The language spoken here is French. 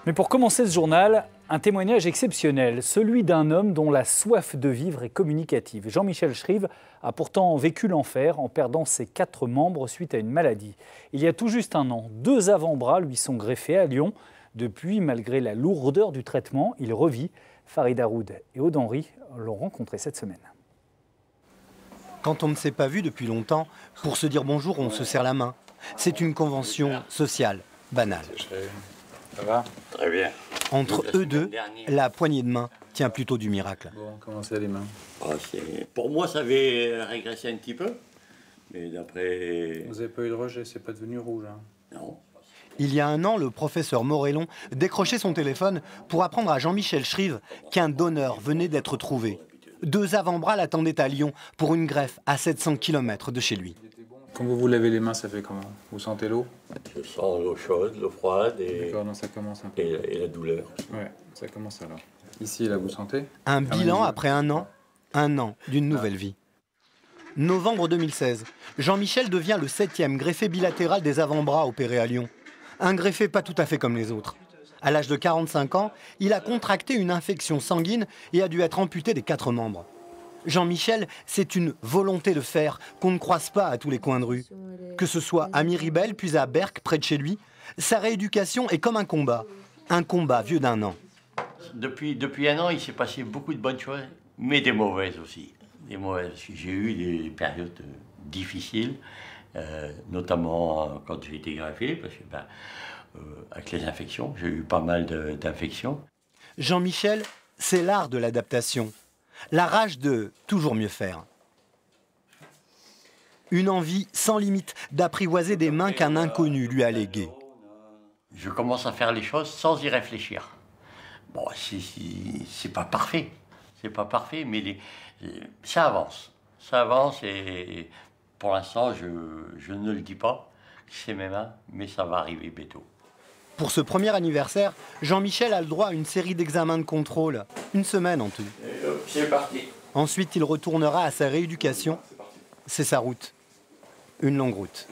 Mais pour commencer ce journal, un témoignage exceptionnel, celui d'un homme dont la soif de vivre est communicative. Jean-Michel Schrive a pourtant vécu l'enfer en perdant ses 4 membres suite à une maladie. Il y a tout juste un an, 2 avant-bras lui sont greffés à Lyon. Depuis, malgré la lourdeur du traitement, il revit. Farid Haroud et Aude Henry l'ont rencontré cette semaine. Quand on ne s'est pas vu depuis longtemps, pour se dire bonjour, on se serre la main. C'est une convention sociale, banale. Ça va? Très bien. Entre eux deux, la poignée de main tient plutôt du miracle. Bon, comment c'est les mains? Pour moi, ça avait régressé un petit peu. Mais d'après... Vous n'avez pas eu de rejet, c'est pas devenu rouge, hein? Non. Il y a un an, le professeur Morellon décrochait son téléphone pour apprendre à Jean-Michel Schrive qu'un donneur venait d'être trouvé. 2 avant-bras l'attendaient à Lyon pour une greffe à 700 km de chez lui. Quand vous vous lavez les mains, ça fait comment? Vous sentez l'eau? Je sens l'eau chaude, l'eau froide D'accord, non, ça commence un peu. et la douleur. Ouais, ça commence alors. Ici, là, vous sentez? Un bilan après un an d'une nouvelle vie. Novembre 2016, Jean-Michel devient le 7e greffé bilatéral des avant-bras opéré à Lyon. Un greffé pas tout à fait comme les autres. À l'âge de 45 ans, il a contracté une infection sanguine et a dû être amputé des 4 membres. Jean-Michel, c'est une volonté de faire qu'on ne croise pas à tous les coins de rue. Que ce soit à Miribel, puis à Berck, près de chez lui, sa rééducation est comme un combat vieux d'1 an. Depuis 1 an, il s'est passé beaucoup de bonnes choses, mais des mauvaises aussi. Des mauvaises. J'ai eu des périodes difficiles, notamment quand j'ai été greffé, parce que avec les infections, j'ai eu pas mal d'infections. Jean-Michel, c'est l'art de l'adaptation, la rage de toujours mieux faire. Une envie sans limite d'apprivoiser des mains qu'un inconnu lui a léguées. Je commence à faire les choses sans y réfléchir. Bon, c'est pas parfait. C'est pas parfait, mais ça avance. Ça avance et pour l'instant, je ne le dis pas. C'est mes mains, mais ça va arriver bientôt. Pour ce premier anniversaire, Jean-Michel a le droit à une série d'examens de contrôle. 1 semaine en tout. C'est parti. Ensuite, il retournera à sa rééducation. C'est sa route. Une longue route.